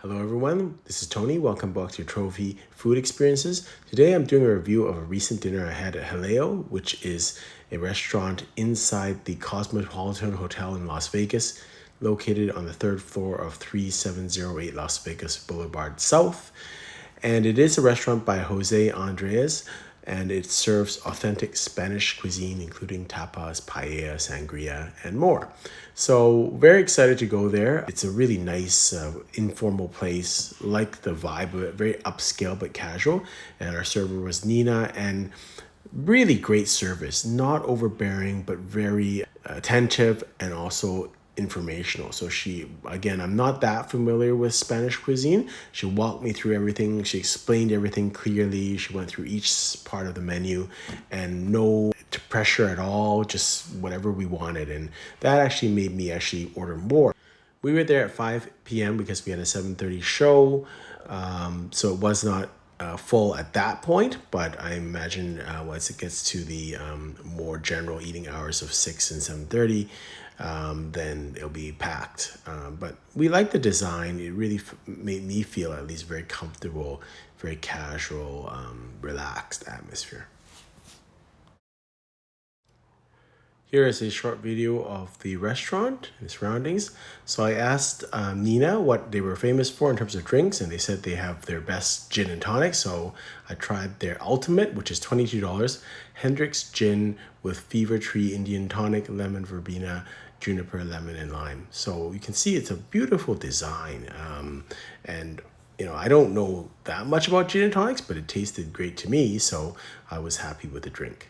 Hello everyone, this is Tony. Welcome back to Trophy Food Experiences. Today I'm doing a review of a recent dinner I had at Jaleo, which is a restaurant inside the Cosmopolitan Hotel in Las Vegas, located on the third floor of 3708 Las Vegas Boulevard South. And it is a restaurant by Jose Andres, and it serves authentic Spanish cuisine, including tapas, paella, sangria, and more. So very excited to go there. It's a really nice, informal place, like the vibe of it, very upscale but casual. And our server was Nina, and really great service, not overbearing, but very attentive and also informational. So I'm not that familiar with Spanish cuisine. She walked me through everything. She explained everything clearly. She went through each part of the menu and no pressure at all, just whatever we wanted. And that actually made me actually order more. We were there at 5 p.m. because we had a 7:30 show. So it was not full at that point, but I imagine once it gets to the more general eating hours of 6 and 7:30, then it'll be packed. But we like the design. It really made me feel at least very comfortable, very casual, relaxed atmosphere. Here is a short video of the restaurant and the surroundings. So I asked Nina what they were famous for in terms of drinks, and they said they have their best gin and tonic. So I tried their ultimate, which is $22, Hendrick's gin with Fever Tree Indian tonic, lemon verbena, juniper, lemon, and lime. So you can see it's a beautiful design. And I don't know that much about gin and tonics, but it tasted great to me, so I was happy with the drink.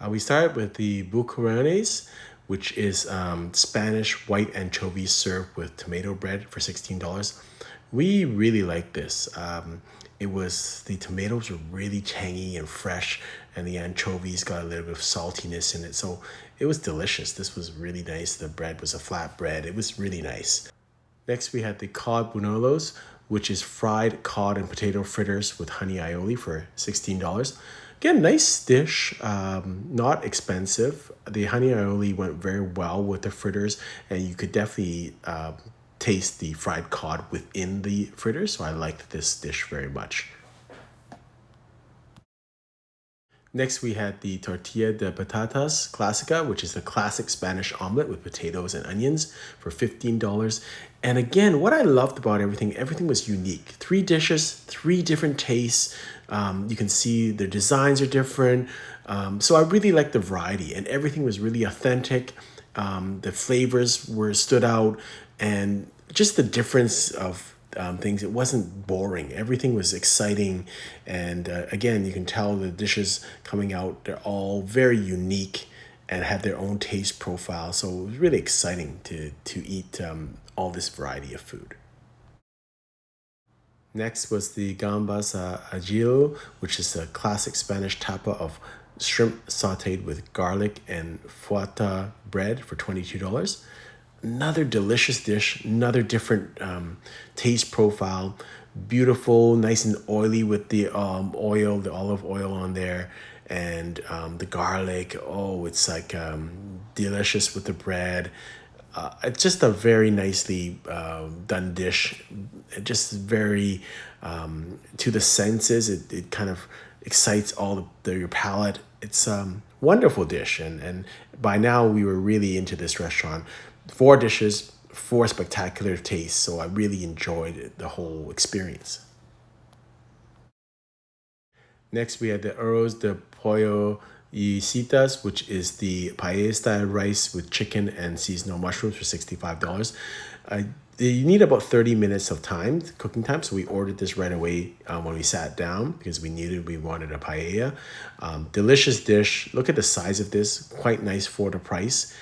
We started with the bucaranes, which is Spanish white anchovies served with tomato bread for $16. We really like this. The tomatoes were really tangy and fresh, and the anchovies got a little bit of saltiness in it. So it was delicious. This was really nice. The bread was a flat bread. It was really nice. Next, we had the cod buñuelos, which is fried cod and potato fritters with honey aioli for $16. Again, nice dish, not expensive. The honey aioli went very well with the fritters, and you could definitely taste the fried cod within the fritters, so I liked this dish very much. Next, we had the tortilla de patatas clásica, which is the classic Spanish omelet with potatoes and onions for $15. And again, what I loved about everything was unique. 3 dishes, 3 different tastes. You can see the designs are different. So I really liked the variety, and everything was really authentic. The flavors were stood out, and just the difference of things. It wasn't boring. Everything was exciting. And again, you can tell the dishes coming out, they're all very unique and have their own taste profile. So it was really exciting to eat all this variety of food. Next was the gambas ajillo, which is a classic Spanish tapa of shrimp sauteed with garlic and foueta bread for $22. Another delicious dish, another different taste profile. Beautiful, nice and oily with the the olive oil on there, and the garlic. Oh, it's like delicious with the bread. It's just a very nicely done dish. Just very to the senses. It kind of excites your palate. It's a wonderful dish, and by now we were really into this restaurant. 4 dishes, 4 spectacular tastes, so I really enjoyed the whole experience. Next, we had the arroz de pollo y citas, which is the paella style rice with chicken and seasonal mushrooms for $65. You need about 30 minutes of cooking time, so we ordered this right away when we sat down because we wanted a paella. Delicious dish. Look at the size of this, quite nice for the price.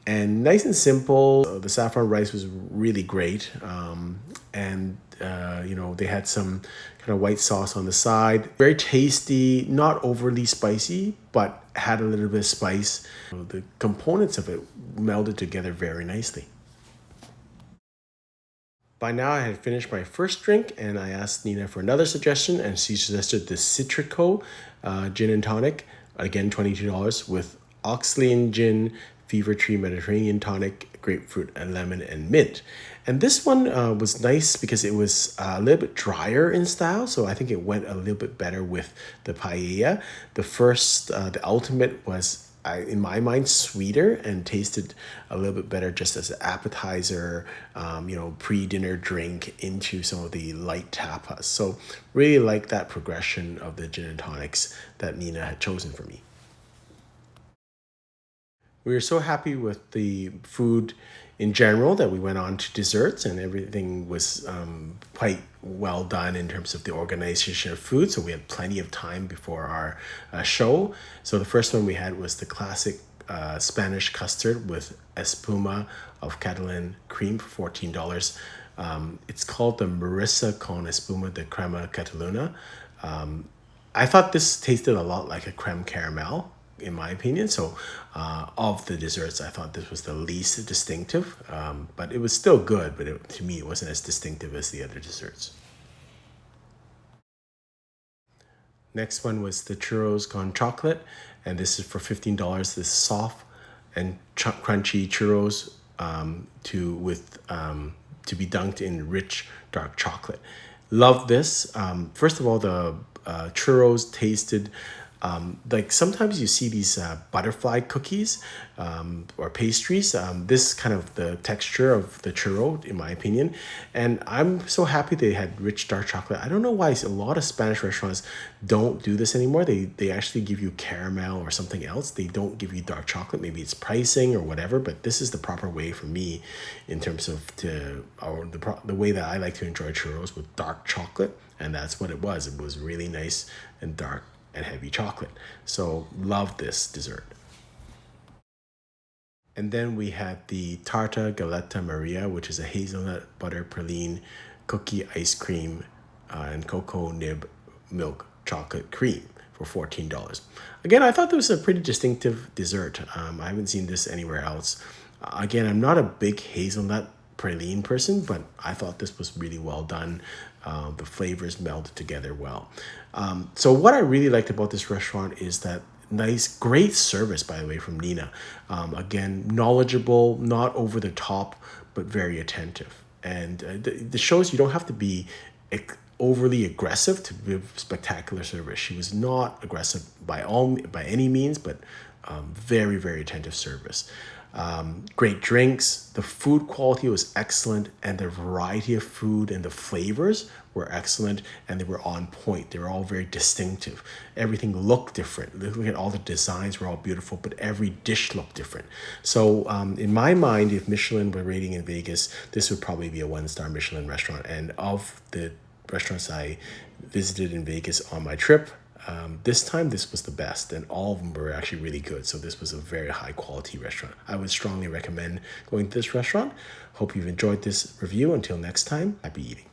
And nice and simple. The saffron rice was really great. They had some kind of white sauce on the side. Very tasty, not overly spicy, but had a little bit of spice. The components of it melded together very nicely. By now, I had finished my first drink, and I asked Nina for another suggestion, and she suggested the Citrico gin and tonic, again $22, with Oxlean gin, Fever Tree Mediterranean Tonic, Grapefruit and Lemon and Mint. And this one was nice because it was a little bit drier in style, so I think it went a little bit better with the paella. The ultimate was, in my mind, sweeter and tasted a little bit better just as an appetizer, pre-dinner drink into some of the light tapas. So really like that progression of the gin and tonics that Nina had chosen for me. We were so happy with the food in general that we went on to desserts, and everything was quite well done in terms of the organization of food. So we had plenty of time before our show. So the first one we had was the classic Spanish custard with espuma of Catalan cream for $14. It's called the Marissa con espuma de crema Cataluna. I thought this tasted a lot like a creme caramel, in my opinion. So, of the desserts, I thought this was the least distinctive, but it was still good. But to me, it wasn't as distinctive as the other desserts. Next one was the churros con chocolate, and this is for $15. This soft and crunchy churros to be dunked in rich dark chocolate. Love this. First of all, the churros tasted like sometimes you see these butterfly cookies or pastries. This kind of the texture of the churro, in my opinion. And I'm so happy they had rich dark chocolate. I don't know why a lot of Spanish restaurants don't do this anymore. They actually give you caramel or something else. They don't give you dark chocolate. Maybe it's pricing or whatever, but this is the proper way for me in terms of the way that I like to enjoy churros, with dark chocolate. And that's what it was. It was really nice and dark and heavy chocolate. So love this dessert. And then we had the Tarta Galetta Maria, which is a hazelnut butter praline cookie ice cream and cocoa nib milk chocolate cream for $14. Again, I thought this was a pretty distinctive dessert. I haven't seen this anywhere else. Again, I'm not a big hazelnut praline person, but I thought this was really well done. The flavors melded together well. So what I really liked about this restaurant is that great service, by the way, from Nina. Again, knowledgeable, not over the top, but very attentive. And the shows you don't have to be overly aggressive to give spectacular service. She was not aggressive by any means, but very, very attentive service. Great drinks. The food quality was excellent, and the variety of food and the flavors were excellent, and they were on point. They were all very distinctive. Everything looked different. Looking at all the designs were all beautiful, but every dish looked different. So in my mind, if Michelin were rating in Vegas, this would probably be a 1-star Michelin restaurant. And of the restaurants I visited in Vegas on my trip, this time this was the best, and all of them were actually really good. So this was a very high quality restaurant. I would strongly recommend going to this restaurant. Hope you've enjoyed this review. Until next time, happy eating.